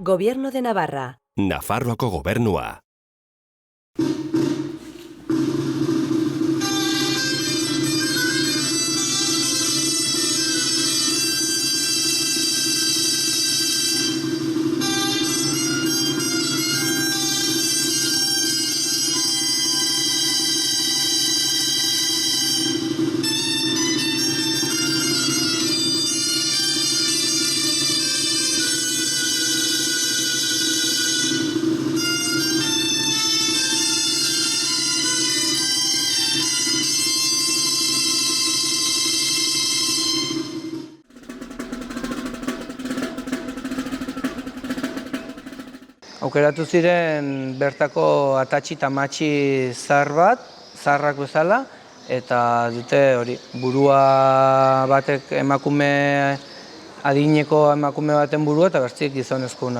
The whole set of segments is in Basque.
Gobierno de Navarra. Nafarroako gobernua. Aukeratu ziren bertako atatxi eta matxi zaharrak bezala, eta dute hori burua batek adineko emakume baten burua eta bertzik gizonezkon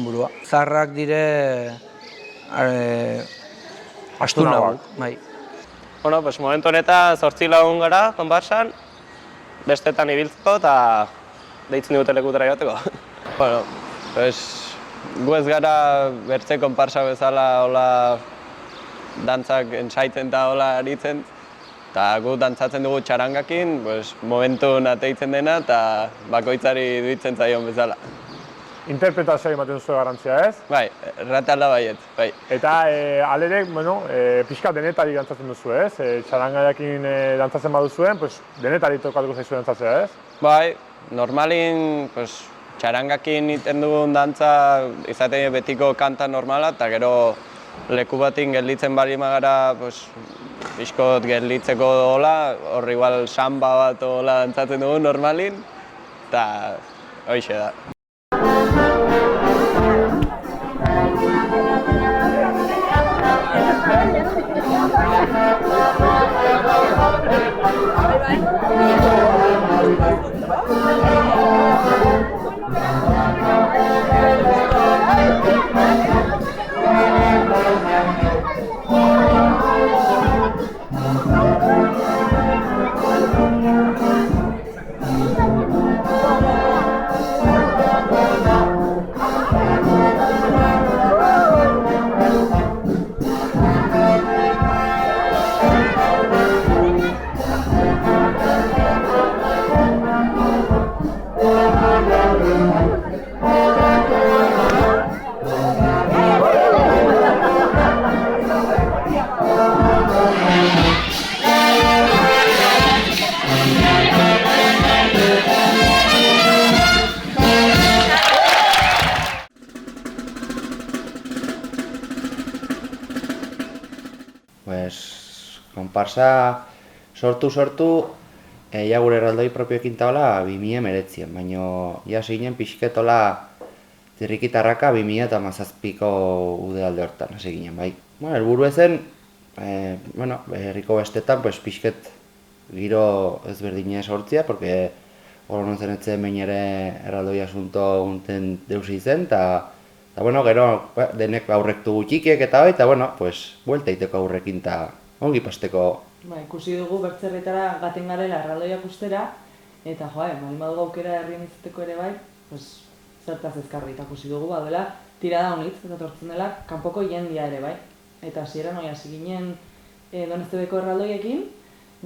burua. Zaharrak dire astunagoak. Bai. Bueno, pues momentu honetan 8 lagun gara konparsan, bestetan ibiltzeko eta deitzen digute lekutara joteko. Bueno, pues gu ez gara bertze konparsa bezala hola dantzak ensaitzen eta hola aritzen, eta gu dantzatzen dugu txarangakin, pues momentu nateitzen dena eta bakoitzari duitzen zaion bezala. Interpretazioa ematen zuen garantzia, ez? Bai, erratala baiet, bai. Eta alerek, pixka denetari dantzatzen duzu, ez? Txarangaiakin dantzatzen baduzuen, pues denetari tokatuko zaizu dantzatzea, ez? Bai, normalin, pues, txarangakin iten dugun dantza izaten betiko kanta normala, eta gero leku batin gelditzen bali magara, pues, pixkot gelditzeko hola, hor igual samba bat hola dantzatzen dugun normalin, eta hoixe da. Konparsa sortu, ja gure erraldoi propioekin taola 2019, baina ja zinen pixketola zirrikitarraka 2017ko udealde hortan, hasi ginen, bai. Helburu ezen, herriko bestetan, pixket giro ezberdina sortzia, porque hori zen etzen behin ere erraldoi asunto unten deusi zen, eta gero denek aurrektu gutxikiek eta bai, eta buelta iteko aurrekin eta ongi pasteko. Ikusi dugu bertzerretara gaten garela erraldoiak ustera, eta baldin badugu aukera herrien izateko ere bai, zertaz ezkarri eta ikusi dugu baduela tirada honitz, eta tortzen dela kanpoko jendia ere bai. Eta hasieran hasi ginen Donostebeko erraldoiekin,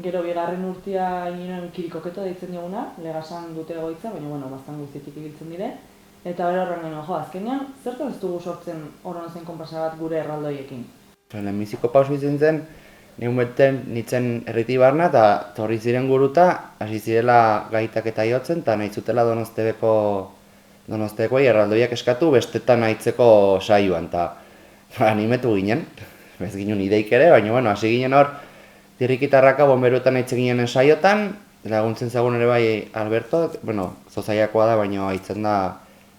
gero bigarren urtea inoen kirikoketo deitzen dioguna, Legasan dute egoitza, baina bastan guztietik ibiltzen dire, eta bera horren genuen, azkenean, zertaz ez dugu sortzen horren zen konparsa bat gure erraldoiekin? Lehenbiziko pausu izan zen, nintzen herriti barna eta torri ziren guruta, hasi zirela gaitak eta jotzen, eta nahi zutela Donostekoei erraldoiak eskatu bestetan nahitzeko saioan, eta animetu ginen, ez ginen ideik ere, baina hasi ginen hor, tirrikitarraka bomberuetan nahitzen ginen saiotan, laguntzen zagun ere bai Alberto, zozaiakoa da, baina haitzen da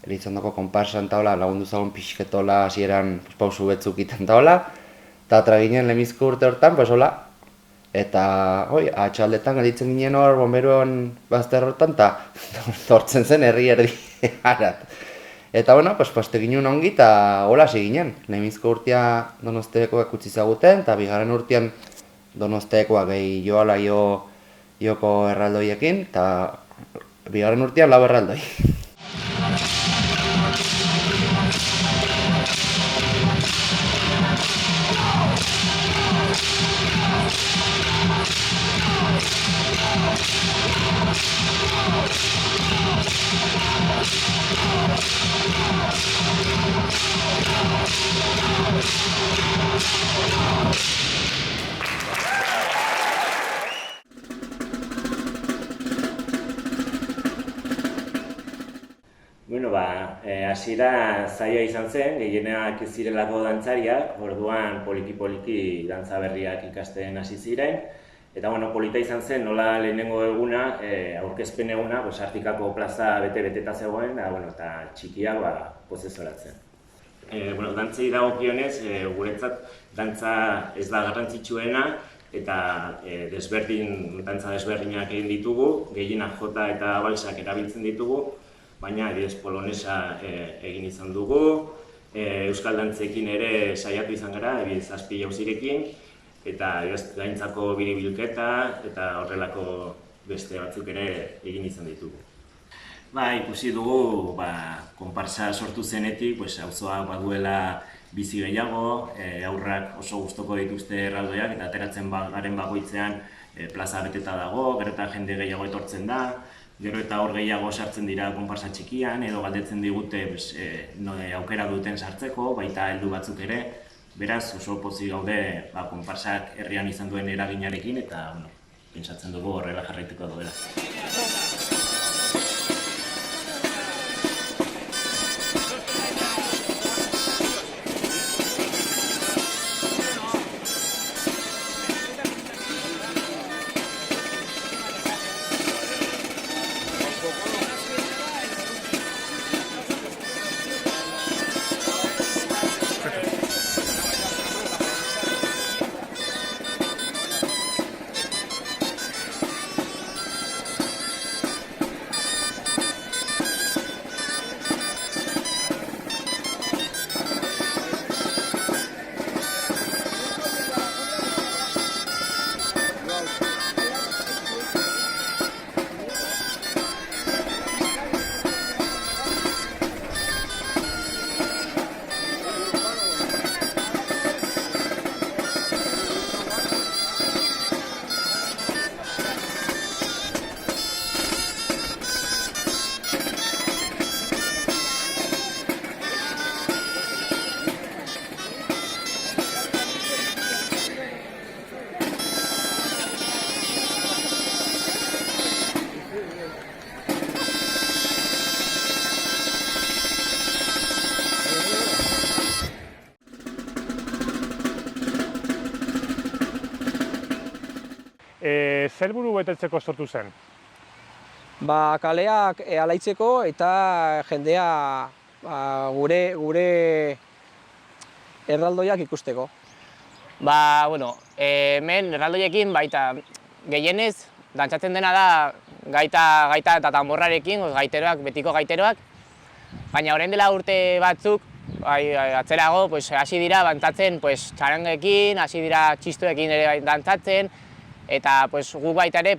Elizondoko konparsan taola, lagundu zagun pixketola, hasieran pausu betzuk iten taola, eta atra ginen lehenbizko urte hortan, hola, eta atxaldetan gelditzen ginen hor bomberuan bazter hortan, eta tortzen zen herri erdi harat. Eta paste ginen ongi eta hola hasi ginen. Lehenbizko urtea Donostekoak utzi zaguten, eta bigarren urtean Donostekoak gehi joala joko erraldoiekin, eta bigarren urtean 4 erraldoi. Bueno, hasiera zaila izan zen, gehienak ez zirelako dantzariak, orduan poliki-poliki dantza berriak ikasten hasi ziren. Eta polita izan zen, nola lehenengo eguna, aurkezpen eguna, Artikako plaza bete-beteta zegoen, eta txikiak pozezoratzen. Dantzei dagokionez, guretzat dantza ez da garrantzitsuena, eta dantza desberdinak egin ditugu, gehienak jota eta balsak erabiltzen ditugu, baina adibidez polonesa egin izan dugu, euskal dantzekin ere saiatu izan gara, adibidez azpi jauzirekin, eta gaintzako biribilketa eta horrelako beste batzuk ere egin izan ditugu. Ikusi dugu, konparsa sortu zenetik, auzoak baduela bizi gehiago, haurrak oso gustoko dituzte erraldoiak eta ateratzen garen bakoitzean plaza beteta dago, gero eta jende gehiago etortzen da, gero eta hor gehiago sartzen dira konparsa txikian, edo galdetzen digute aukera duten sartzeko, baita heldu batzuk ere. Beraz, oso pozik gaude konparsak herrian izan duen eraginarekin eta pentsatzen dugu horrela jarraituko duela. Zer helburu betetzeko sortu zen? Kaleak alaitzeko eta jendea gure erraldoiak ikusteko. Hemen erraldoiekin baita gehienez dantzatzen dena da gaita eta tanborrarekin, gaiteroak, betiko gaiteroak, baina orain dela urte batzuk, atzerago, hasi dira dantzatzen txarangekin, hasi dira txistuekin ere dantzatzen, eta guk baita ere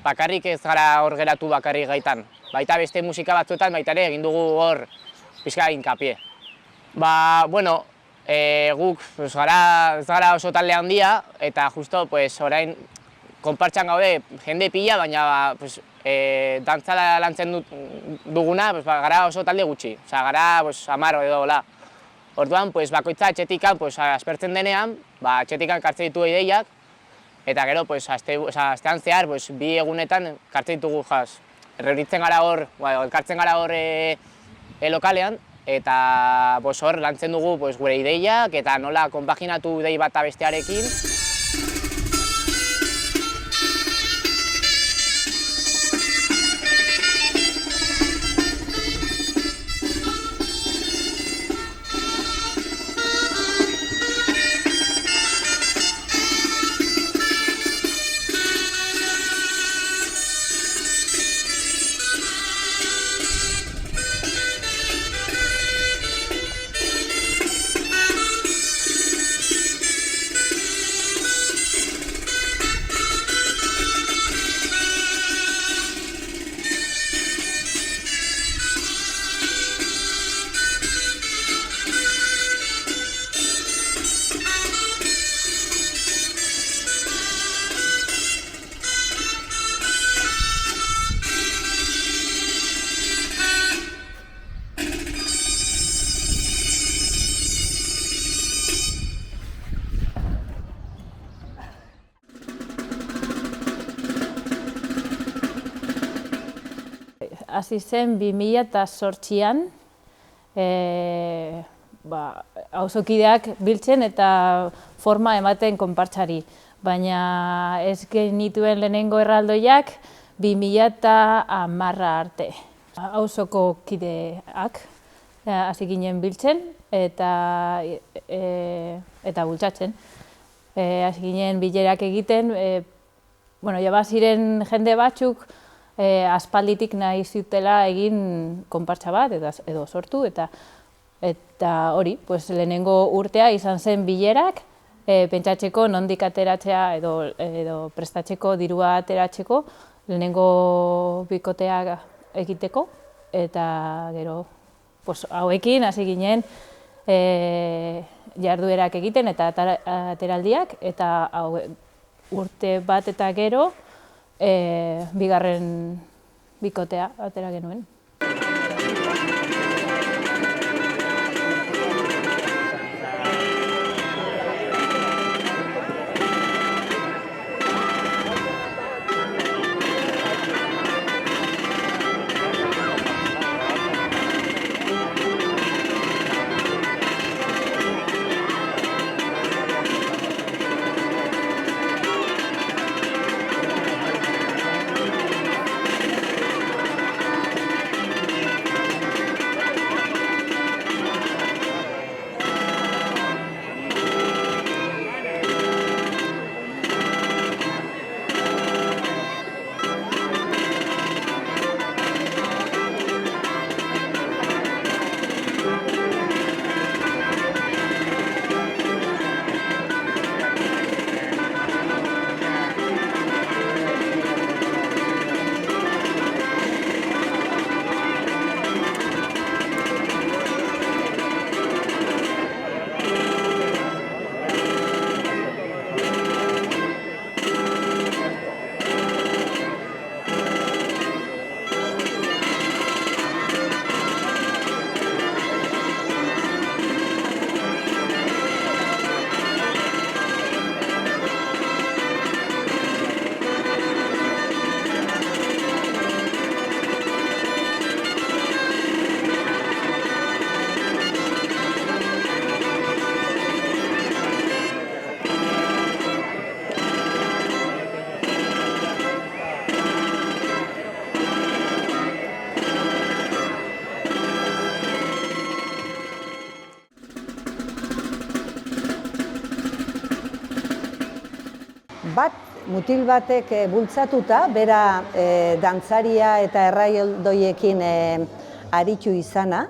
bakarrik ez gara hor geratu bakarrik gaitan. Baita beste musika batzuetan baita ere egin dugu hor pixka hinkapie. Guk ez gara oso talde handia eta justo orain konpartxan gaude jende pila, baina dantzala lantzen duguna gara oso talde gutxi. Gara 10 edo hola. Orduan bakoitza etxetikan aspertzen denean, etxetikan kartzen ditu ideiak, eta gero, astean zehar, 2 egunetan kartzen ditugu jaz. Reunitzen gara hor, elkartzen gara hor lokalean, eta hor lantzen dugu gure ideiak, eta nola konpaginatu idei bat bestearekin. hasi zen 2008an, auzokideak biltzen eta forma ematen konpartsari. Baina ez genituen lehenengo erraldoiak 2010 arte. Auzoko kideak hasi ginen biltzen eta bultzatzen. Hasi ginen bilerak egiten, ziren jende batzuk aspalditik nahi zutela egin konpartsa bat edo sortu eta hori, lehenengo urtea izan zen bilerak, pentsatzeko nondik ateratzea edo prestatzeko dirua ateratzeko, lehenengo bikoteak egiteko, eta gero hauekin hasi ginen jarduerak egiten eta ateraldiak, eta urte bat eta gero bigarren bikotea atera genuen. Mutil batek bultzatuta, bera dantzaria eta erraldoiekin aritu izana,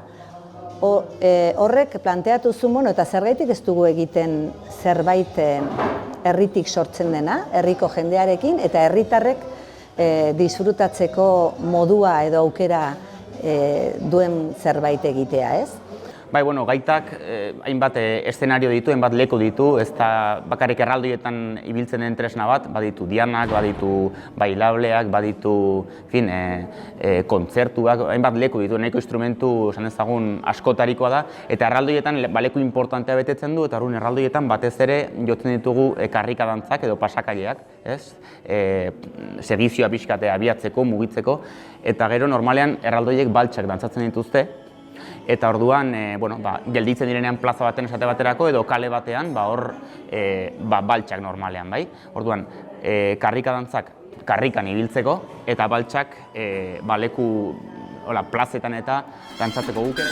horrek planteatu zuen, eta zergaitik ez dugu egiten zerbait herritik sortzen dena, herriko jendearekin, eta herritarrek disfrutatzeko modua edo aukera duen zerbait egitea, ez? Bai, gaitak hainbat eszenario ditu, hainbat leku ditu, ez da bakarrik erraldoietan ibiltzen den tresna bat, baditu dianak, baditu bailableak, baditu kontzertuak, hainbat leku ditu, nahiko instrumentu esan ezagun askotarikoa da, eta erraldoietan leku importantea betetzen du, eta horren erraldoietan batez ere jotzen ditugu karrika dantzak edo pasakaileak, ez? Segizioa pixkatea abiatzeko, mugitzeko, eta gero normalean erraldoiek baltsak dantzatzen dituzte, eta orduan, gelditzen direnean plaza baten esate baterako edo kale batean, hor baltsak normalean, bai? Orduan, karrika dantzak karrikan ibiltzeko eta baltsak leku plazetan eta dantzatzeko guke.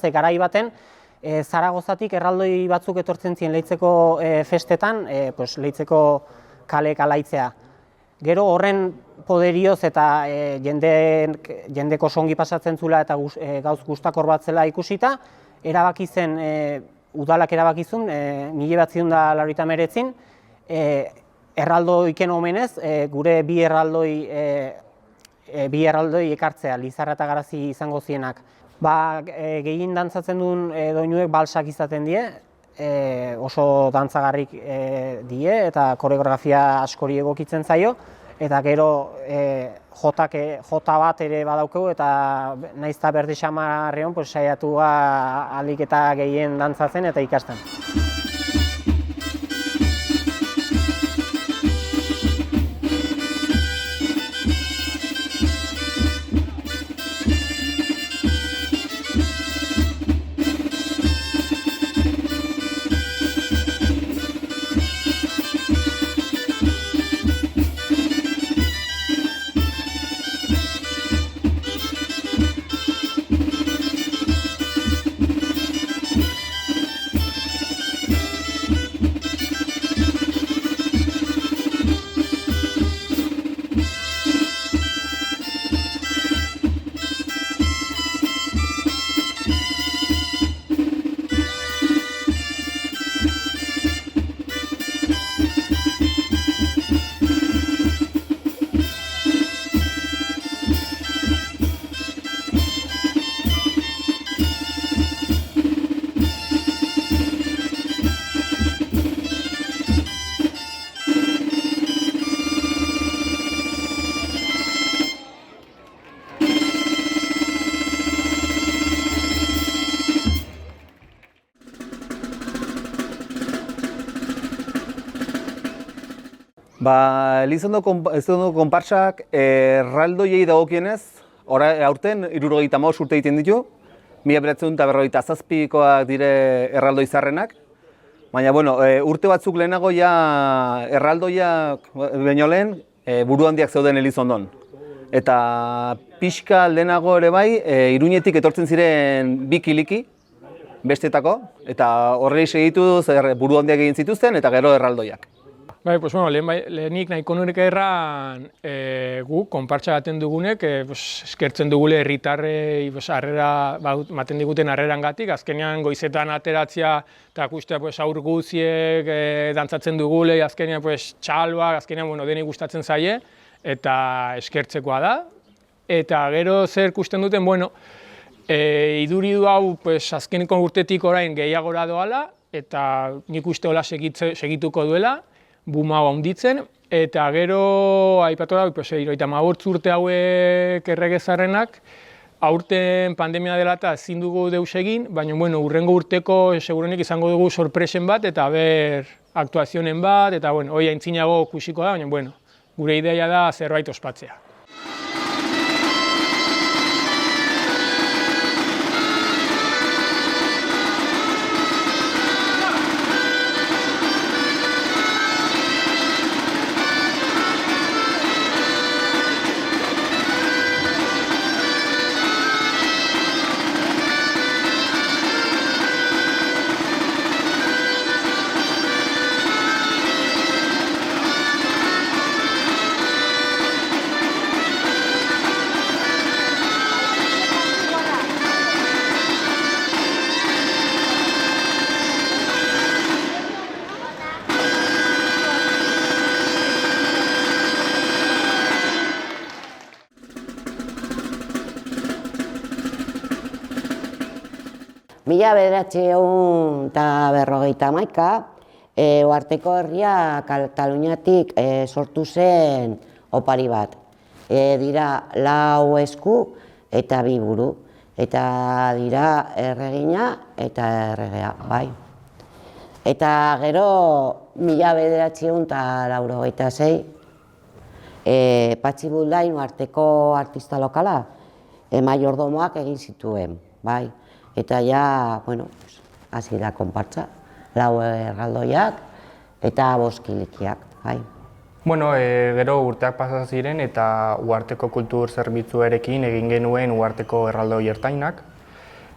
ze garai baten Zaragozatik erraldoi batzuk etortzen ziren Leitzeko festetan, Leitzeko kale kalaitzea. Gero horren poderioz eta jendeko songi pasatzen zula eta gauz gustakor bat zela ikusita, erabaki zen, udalak erabakizun, 1989 erraldoiken omenez, gure bi erraldoi ekartzea, Lizarra eta Garazi izango zienak. Gehien dantzatzen duen doinuek balsak izaten die, oso dantzagarrik die eta koreografia askori egokitzen zaio, eta gero jota bat ere badaukegu eta nahiz eta berde xamarreon saiatu ahalik eta gehien dantzatzen eta ikasten. Elizondo konpartsak erraldoiei dagokienez, aurten 75 urte egiten ditu, 1957koak dire erraldoi zarrenak, baina urte batzuk lehenago erraldoiak baino lehen buru handiak zeuden Elizondon. Eta pixka lehenago ere bai, Iruñetik etortzen ziren bi kiliki, bestetako, eta horrei segitu buru handiak egin zituzten eta gero erraldoiak. Lehenik nahiko nuke erran guk, konpartsa baten dugunek, eskertzen dugule herritarrei harrera, maten diguten harrerangatik, azkenean goizetan ateratzea eta ikuste aur guziek dantzatzen dugule, azkenean txalba, azkenean deni gustatzen zaie, eta eskertzekoa da. Eta gero zer ikusten duten, iduri du hau azkeneko urtetik orain gehiagora doala, eta nik uste hola segituko duela, buma hau handitzen, eta gero aipatu da, 75 urte hauek erregezarrenak, aurten pandemia dela eta ezin dugu deus egin, baina hurrengo urteko segurenik izango dugu sorpresen bat, eta aktuazionen bat, eta hori aintzinago kusiko da, baina gure ideia da zerbait ospatzea. Mila 1951 Uharteko herria Kataluniatik sortu zen opari bat. Dira 4 esku eta 2 buru. Eta dira erregina eta erregea, bai. Eta gero 1996 Patxi Buldain Uharteko artista lokala maiordomoak egin zituen, bai. Eta hasi da konpartsa, 4 erraldoiak eta 5 kilikiak, bai. Gero urteak pasa ziren eta Uharteko kultur zerbitzuarekin egin genuen Uharteko erraldoi ertainak.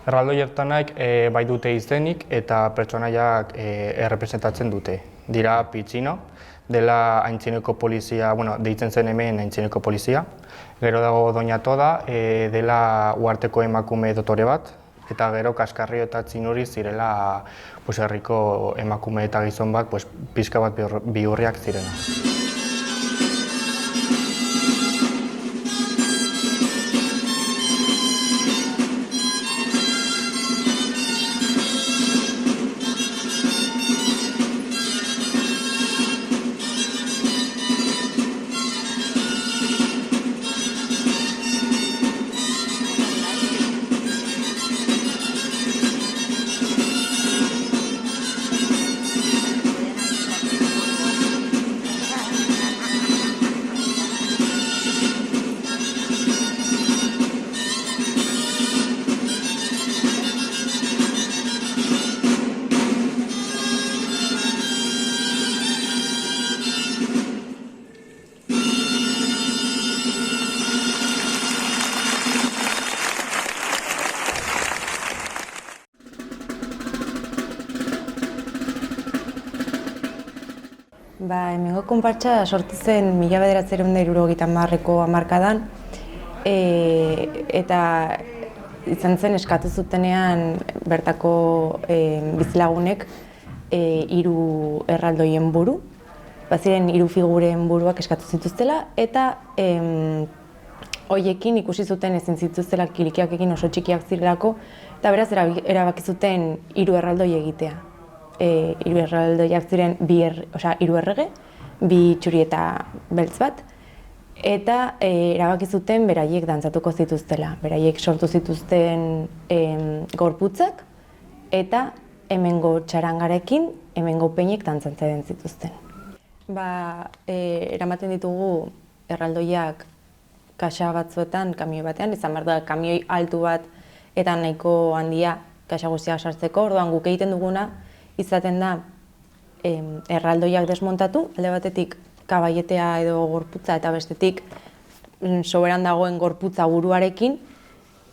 Erraldoiertanak bai dute izenik eta pertsonaiak errepresentatzen dute. Dira Pitzino, dela Aintzineko polizia, deitzen zen hemen Aintzineko polizia. Gero dago Doña Toda, dela uharteko emakume dotore bat, eta gero Kaskarrio eta Txinuri zirela herriko emakume eta gizon bat pixka bat bihurriak zirena. Hemengo konpartsa sortu zen 1970ko hamarkadan eta izan zen eskatu zutenean bertako bizilagunek 3 erraldoien buru. Baziren 3 figuren buruak eskatu zituztela eta hoiekin ikusi zuten ezin zituztela kilikiak egin oso txikiak zirelako eta beraz erabaki zuten 3 erraldoi egitea. 3 erraldoiak ziren 3 errege, 2 txuri eta beltz bat, eta erabaki zuten beraiek dantzatuko zituztela. Beraiek sortu zituzten gorputzak eta hemengo txarangarekin hemengo peinek dantzatzen zituzten. Eramaten ditugu erraldoiak kaxa batzuetan, kamioi batean, izan behar da kamioi altu bat eta nahiko handia kaxa guztiak sartzeko, orduan guk egiten duguna izaten da erraldoiak desmontatu, alde batetik kabaietea edo gorputza eta bestetik soberan dagoen gorputza buruarekin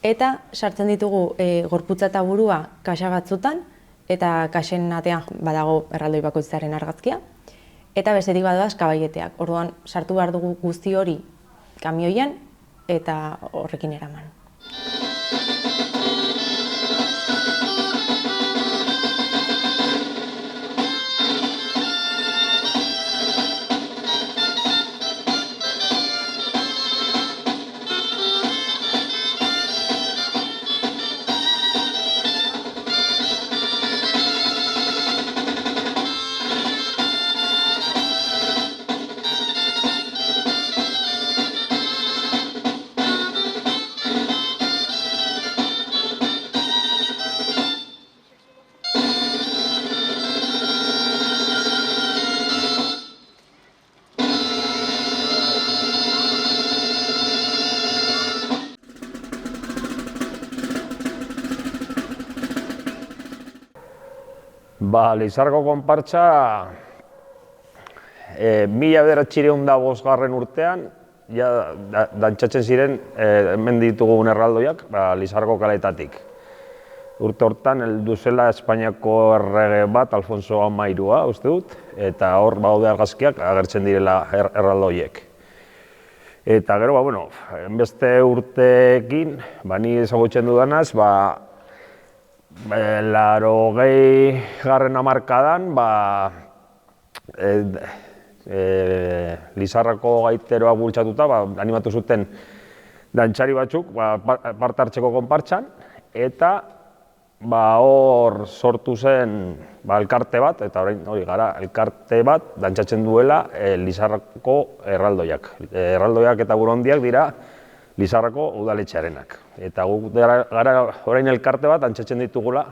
eta sartzen ditugu gorputza eta burua kaxa batzutan eta kaxen atean badago erraldoi bakoitzaren argazkia eta bestetik badoaz kabaieteak. Orduan sartu behar dugu guzti hori kamioian eta horrekin eraman. Lizarrako konpartsa 1905 urtean dantzatzen ziren hemen ditugun erraldoiak Lizarrako kaleetatik. Urte hortan heldu zela Espainiako errege bat, Alfonso XIII, uste dut, eta hor baude argazkiak agertzen direla erraldoiek. Eta gero, beste urteekin, ni ezagutzen dudanaz, 80. hamarkadan Lizarrako gaiteroak bultzatuta animatu zuten dantzari batzuk parte hartzeko konpartsan eta hor sortu zen elkarte bat, eta hori gara, elkarte bat dantzatzen duela Lizarrako erraldoiak. Erraldoiak eta burondiak dira Lizarrako udaletxearenak. Eta guk gara orain elkarte bat dantzatzen ditugula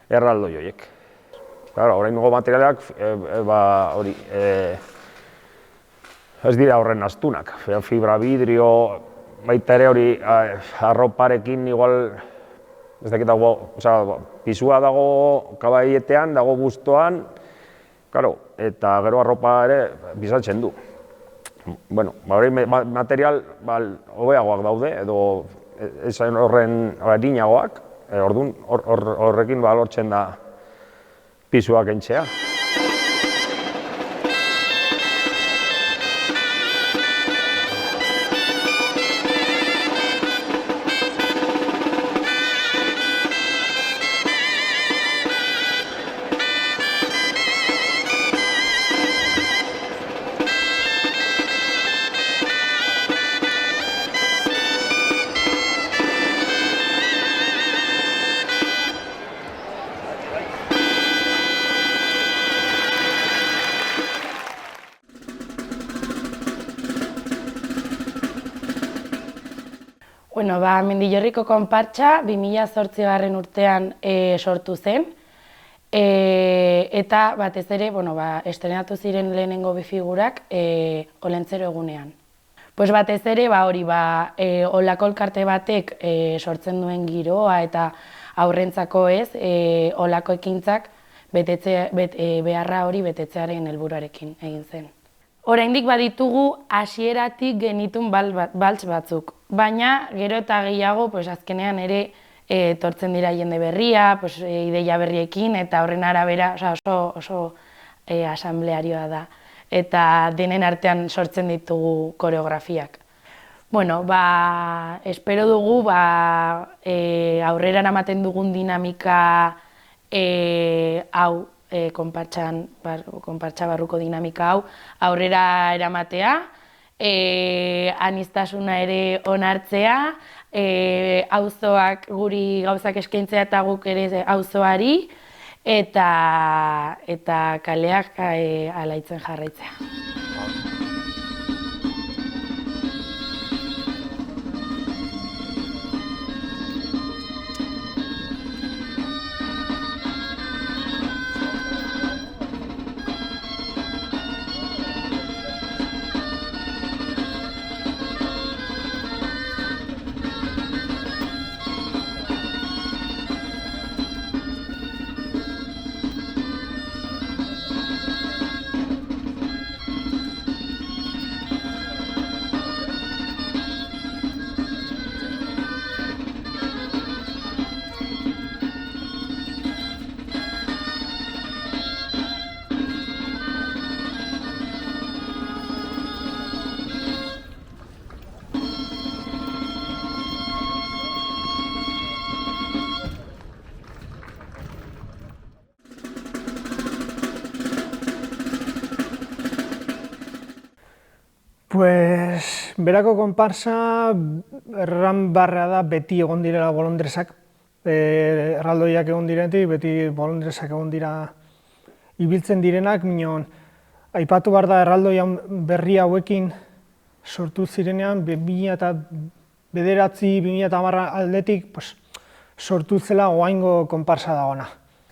erraldoi horiek. Oraingo materialak ez dira horren astunak. Fibra, vidrio, baita ere hori arroparekin igual ez dakit dago, pisua dago kabaietean, dago bustoan, eta gero arropa ere bisaltzen du. Material hobeagoak daude, edo esan horren harinagoak, Orduan, horrekin lortzen da pisua kentzea. Bueno, Mendillorriko konpartsa 2008 urtean sortu zen, eta batez ere, estrenatu ziren lehenengo bi figurak Olentzero egunean. Batez ere, olako elkarte batek sortzen duen giroa eta aurrentzako ez, olako ekintzak beharra hori betetzearen helburuarekin egin zen. Oraindik baditugu hasieratik genitun balts batzuk, baina gero eta gehiago azkenean ere etortzen dira jende berria, ideia berriekin eta horren arabera oso asamblearioa da eta denen artean sortzen ditugu koreografiak. Espero dugu aurrera eramaten dugun dinamika hau, konpartsa barruko dinamika hau, aurrera eramatea, aniztasuna ere onartzea, auzoak guri gauzak eskaintzea eta guk ere auzoari, eta kaleak alaitzen jarraitzea. Berako konparsa erran barra da beti egon direla bolondresak, erraldoiak egon direnetik, beti bolondresak egon dira ibiltzen direnak, minon aipatu behar da erraldoia berri hauekin sortu zirenean 2009-2010 aldetik sortu zela oaingo konparsa dagoena.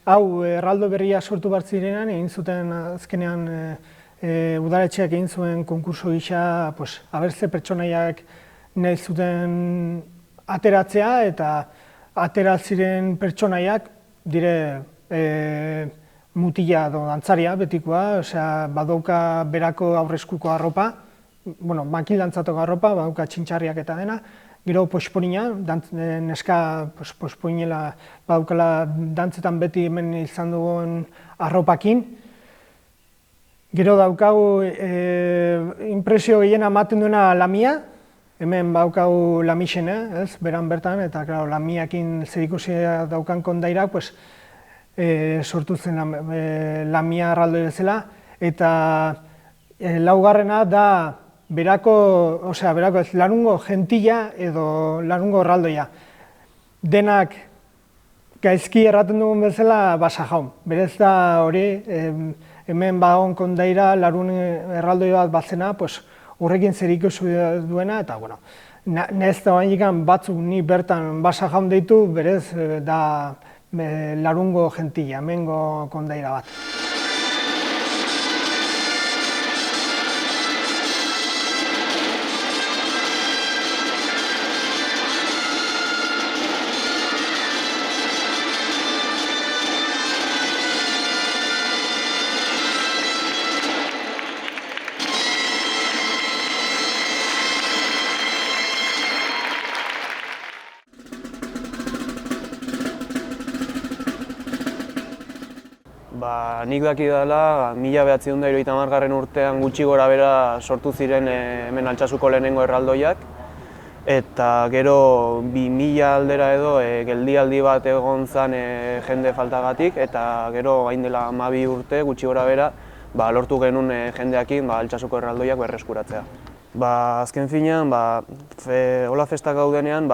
Hau, erraldo berria sortu behar zirenean, egin zuten azkenean udaletxeak egin zuen konkurso gisa abertze pertsonaiak nahi zuten ateratzea eta ateraziren pertsonaiak dire mutila edo dantzaria betikoa, badauka berako aurreskuko arropa, makil dantzatoko arropa, badauka txintxarriak eta dena, gero posponina, neska pospoinela badaukala dantzetan beti hemen izan dugun arropakin. Gero daukagu impresio gehiena ematen duena lamia, hemen badaukagu lamixena, beran bertan, eta lamiakin zerikusia daukan kondairak sortu zen lamia erraldoi bezala, eta laugarrena da berako larungo gentila edo larungo erraldoia. Denak gaizki erraten dugun bezala basajaun, berez da hori, hemen bagon kondaira larun erraldoi bat batzena, horrekin zerikusi duena, eta nahiz da batzuk ni bertan basajaun deitu, berez da larungo gentila, hemengo kondaira bat. nik daki dela, 1970 urtean gutxi gora bera sortu ziren hemen Altsasuko lehenengo erraldoiak, eta gero 2000 aldera edo geldialdi bat egon zen jende faltagatik, eta gero gain dela 12 urte gutxi gora bera lortu genuen jendeakin Altsasuko erraldoiak berreskuratzea. Azken finean, hola festak gaudenean,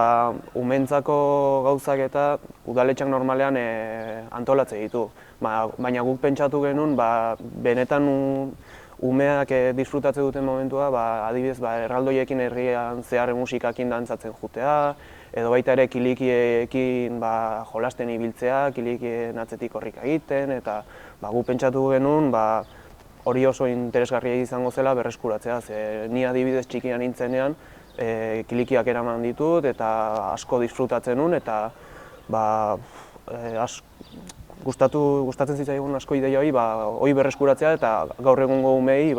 umentzako gauzak eta udaletxak normalean antolatze ditu. Baina guk pentsatu genuen, benetan umeak disfrutatze duten momentua, adibidez, erraldoiekin herrian zehar musikakin dantzatzen jutea, edo baita ere kilikiekin jolasten ibiltzea, kilikien atzetik horrik egiten, eta guk pentsatu genuen, hori oso interesgarria izango zela berreskuratzea, ze ni adibidez txikian nintzenean kilikiak eraman ditut eta asko disfrutatzen nuen eta gustatzen zitzaigun asko ideia hori berreskuratzea eta gaur egungo umeei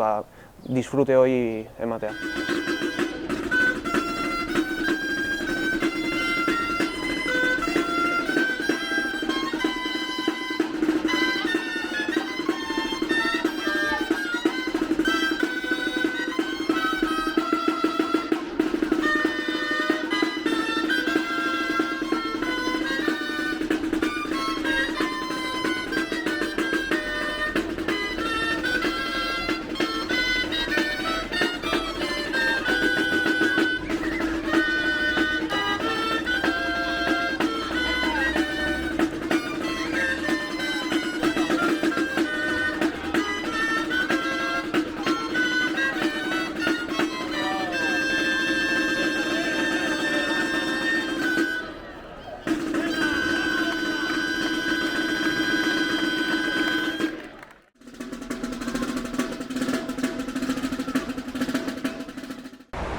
disfrute hori ematea.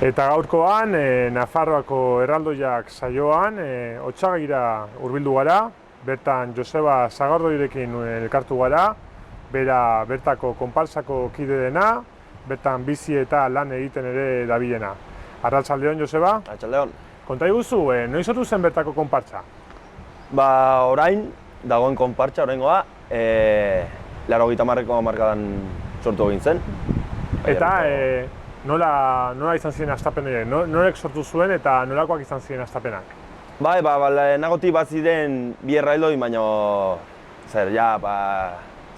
Eta gaurkoan, Nafarroako erraldoiak saioan, Otsagaira hurbildu gara, bertan Joseba Sagardoirekin elkartu gara, bera bertako konpartsako kide dena, bertan bizi eta lan egiten ere dabilena. Arratsaldeon, Joseba? Arratsaldeon. Konta iguzu, noiz sortu zen bertako konpartsa? Orain dagoen konpartsa, oraingoa, 80ko hamarkadan sortu egin zen. Eta nola izan ziren hastapenak? Norek sortu zuen eta nolakoak izan ziren hastapenak? Lehenagotik bat ziren bi erraldoi, baina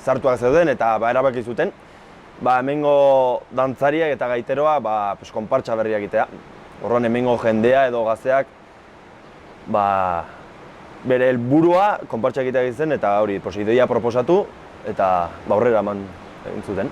sartuak zeuden eta erabaki zuten. Hemengo dantzariak eta gaiteroa konpartsa berriak egitea. Horren hemengo jendea edo gazteak bere helburua konpartsa egitea egin zen eta hori ideia proposatu eta aurrera eman egin zuten.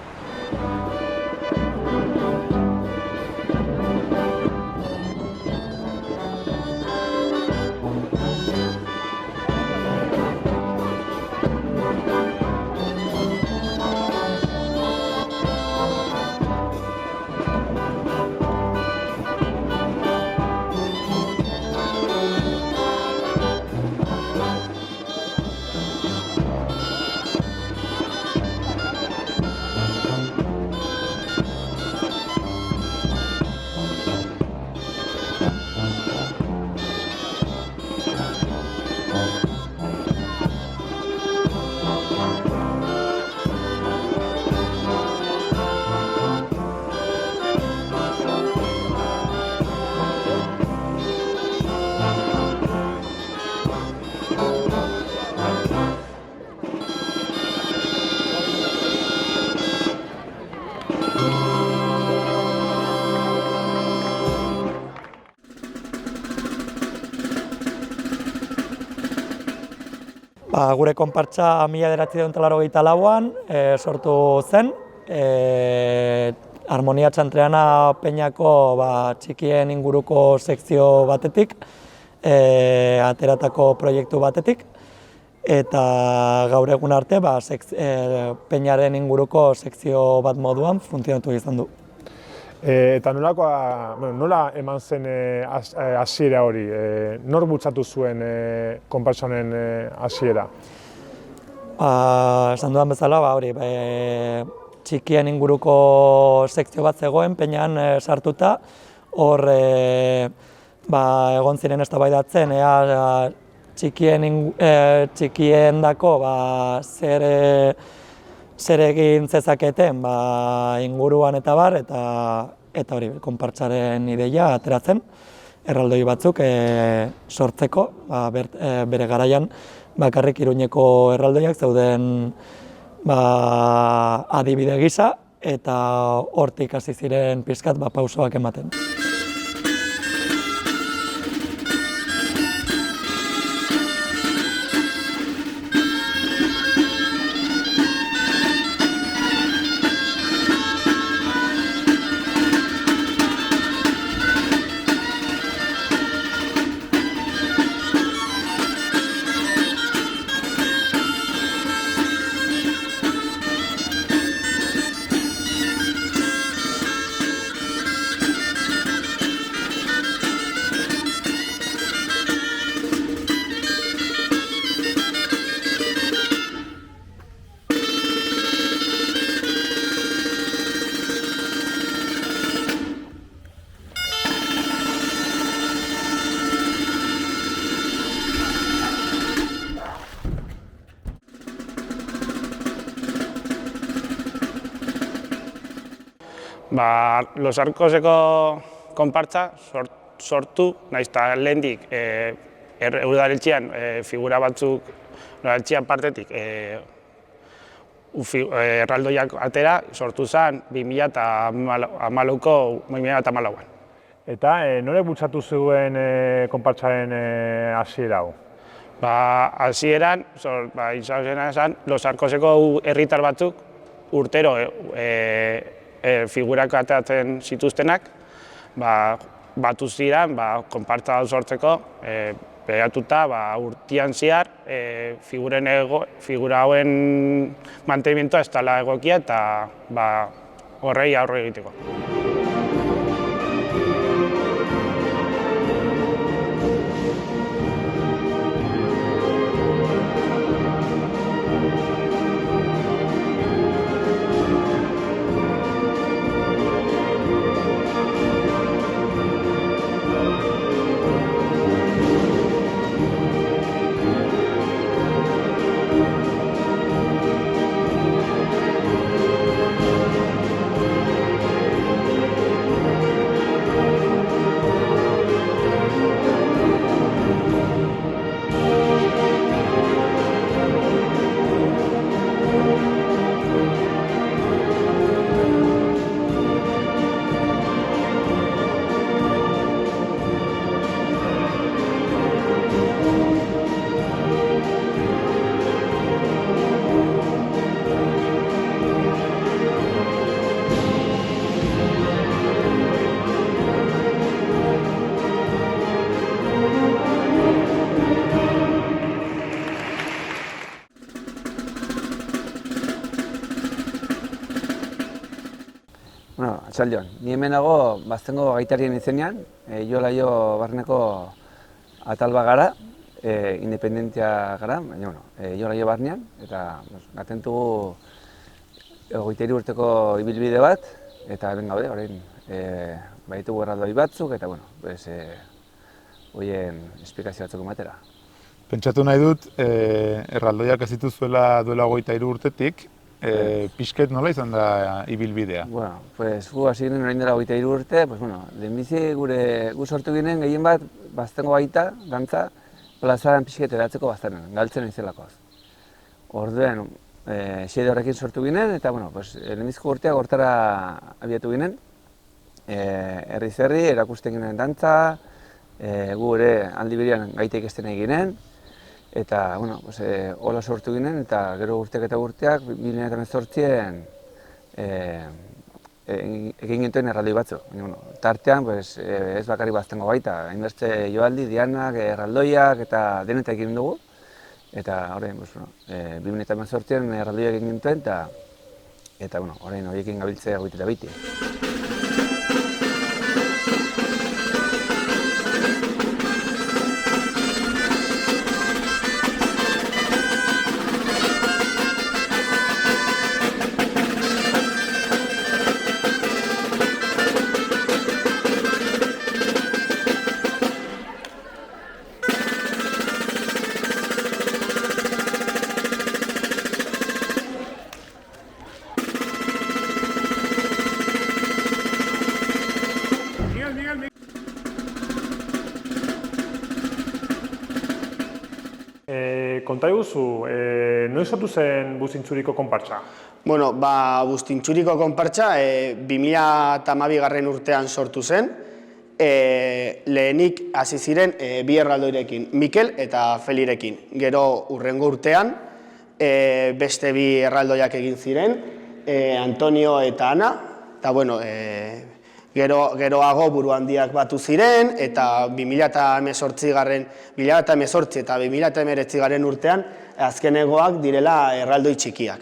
Gure konpartsa 1984an sortu zen, Harmonia Txantreana Peñako txikien inguruko sekzio batetik, ateratako proiektu batetik, eta gaur egun arte Peñaren inguruko sekzio bat moduan funtzionatu izan du. Eta nola eman zen hasiera hori? Nor bultzatu zuen konpartsonen hasiera? Esan dudan bezala, txikien inguruko sekzio bat zegoen, Peñan sartuta, hor egon ziren eztabaidatzen, txikiendako zer zer egin zezaketen inguruan eta bar, eta hori, konpartsaren ideia ateratzen, erraldoi batzuk sortzeko, bere garaian bakarrik Iruñeko erraldoiak zeuden adibide gisa, eta hortik hasi ziren pixkat pausoak ematen. Los Arcoseko konpartza sortu, nahiz eta lehendik udaletxean figura batzuk udaletxean partetik erraldoiak atera, sortu zen 2014an. Eta norek bultzatu zuen konpartzaren hasiera hau? Hasieran, izan zen, Los Arcoseko herritar batzuk urtero figurak ateratzen zituztenak, batu ziren konpartza sortzeko, begiratuta urtean zehar figura hauen mantenimentoa ez dela egokia eta horrei aurre egiteko. Atxaldeon, ni hemen nago Baztengo gaitarien izenean, jo barneko atalba gara, independentia gara, baina jo barnean, eta gatentugu 23 urteko ibilbide bat, eta hemen gaude, orain baditugu erraldoi batzuk, eta horien esplikazio batzuk ematera. Pentsatu nahi dut, erraldoiak ez dituzuela duela 23 urtetik, pixket nola izan da ibilbidea? Gu hasi ginen orain dela 23 urte, lehenbizi gu sortu ginen gehien bat Baztengo gaita, dantza, plazan pixket eratzeko baztenen, galtzen izelakoaz. Orduen, xede horrekin sortu ginen, eta lehenbiziko urteak hortara abiatu ginen. Herriz herri, erakusten ginen dantza, gu ere aldi berean gaita ikesten eginen, eta hola sortu ginen, eta gero urteak eta urteak 2018an egin gintuen erraldoi batzuk. Tartean ez bakarrik Baztengo gaita, hainbeste joaldi, dianak, erraldoiak eta denetak egin dugu. Eta horrein, 2018an erraldoiak egin gintuen, eta horrein horiekin gabiltzea goitera biti. konta iguzu, noiz sortu zen Buztintxuriko konpartsa? Bueno, Buztintxuriko konpartsa 2012 urtean sortu zen, lehenik hasi ziren bi erraldoirekin, Mikel eta Felirekin. Gero hurrengo urtean beste bi erraldoiak egin ziren, Antonio eta Ana, eta bueno, geroago Buruhandiak batu ziren, eta 2018 eta 2019 urtean azkenegoak direla erraldoi txikiak.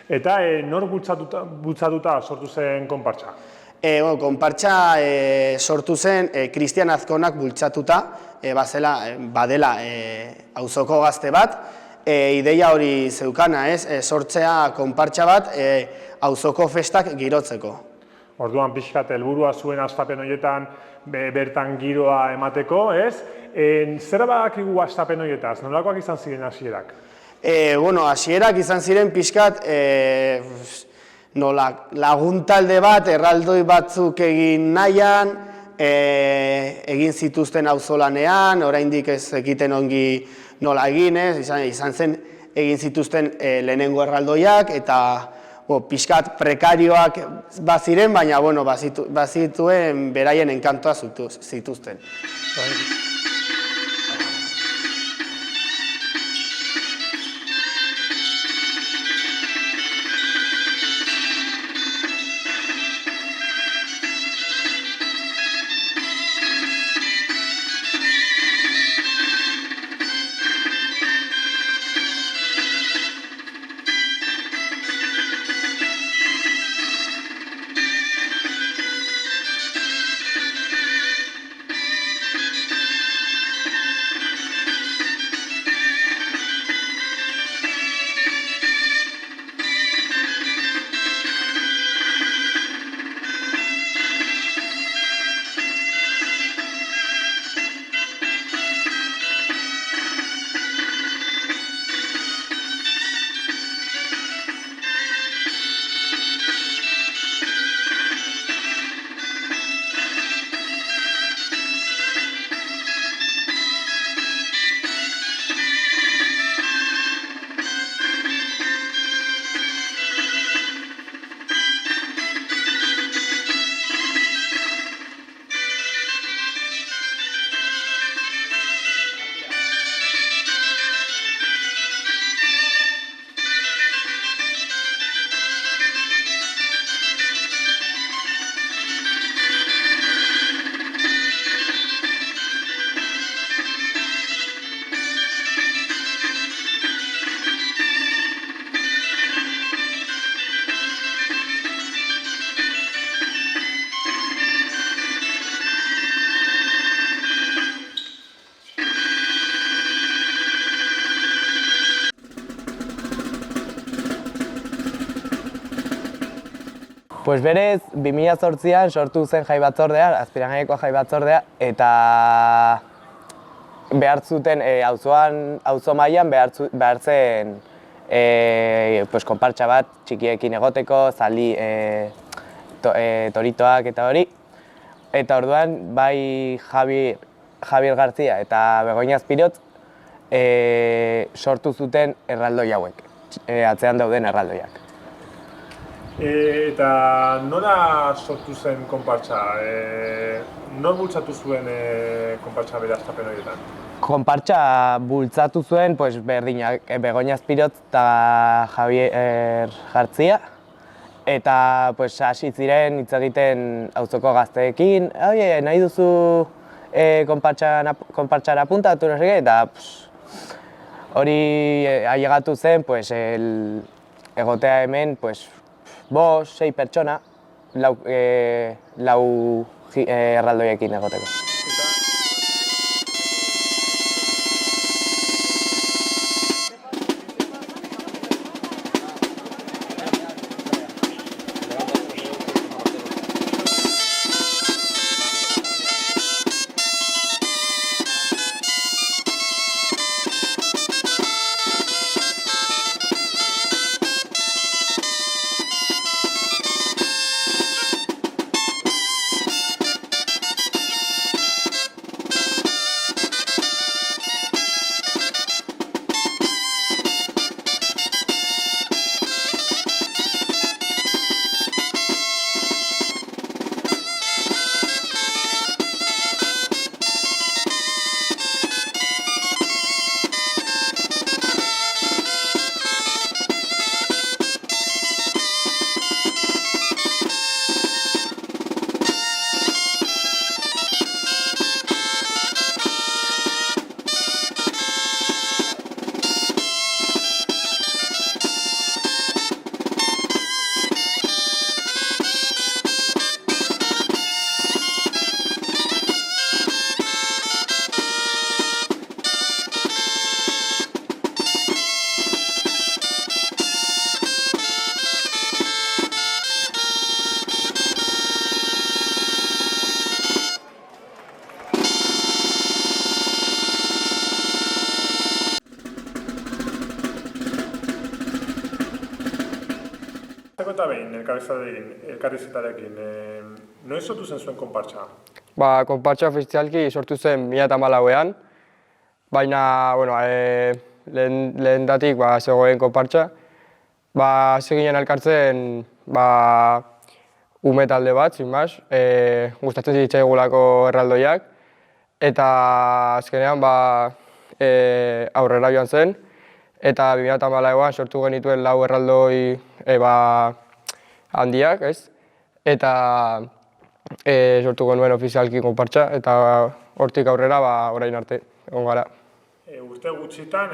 Eta nor bultzatuta sortu zen konpartsa? Konpartsa sortu zen Kristian Azkonak bultzatuta, badela auzoko gazte bat, ideia hori zeukana, sortzea konpartsa bat auzoko festak girotzeko. Orduan pixkat helburua zuen hastapen horietan bertan giroa emateko, ez? Zer badakigu hastapen horietaz? Nolakoak izan ziren hasierak? Hasierak izan ziren pixkat laguntalde bat, erraldoi batzuk egin nahian, egin zituzten auzolanean, oraindik ez egiten ongi nola egin, izan zen egin zituzten lehenengo erraldoiak, eta pixkat prekarioak baziren, baina bazituen beraien enkantoa zituzten. Pues berez, 2008an sortu zen jai batzordea, Azpiragaineko jai batzordea, eta behar zuten auzo mailan behar zen konpartsa bat txikiekin egoteko, zaldi toritoak eta hori. Eta orduan, bai Javier García eta Begoña Azpirotz sortu zuten erraldoi hauek, atzean dauden erraldoiak. Eta nola sortu zen konpartsa? Nor bultzatu zuen konpartsa bere hastapen horietan? Konpartsa bultzatu zuen berdinak, Begoña Azpirotz eta Javier García. Eta hasi ziren hitz egiten auzoko gazteekin, nahi duzu konpartsara apuntatu, eta hori ailegatu zen egotea hemen 5-6 pertsona lau erraldoiekin egoteko. elkarrizketarekin. Noiz sortu zen zuen konpartsa? Konpartsa ofizialki sortu zen 2014an, baina, lehen datik zegoen konpartsa. Hasi ginen elkartzen ume talde bat, zinbaz, gustatzen zitzaigulako erraldoiak, eta azkenean aurrera joan zen, eta 2014an sortu genituen 4 erraldoi handiak, eta sortu genuen ofizialki konpartsa, eta hortik aurrera orain arte egon gara. Urte gutxitan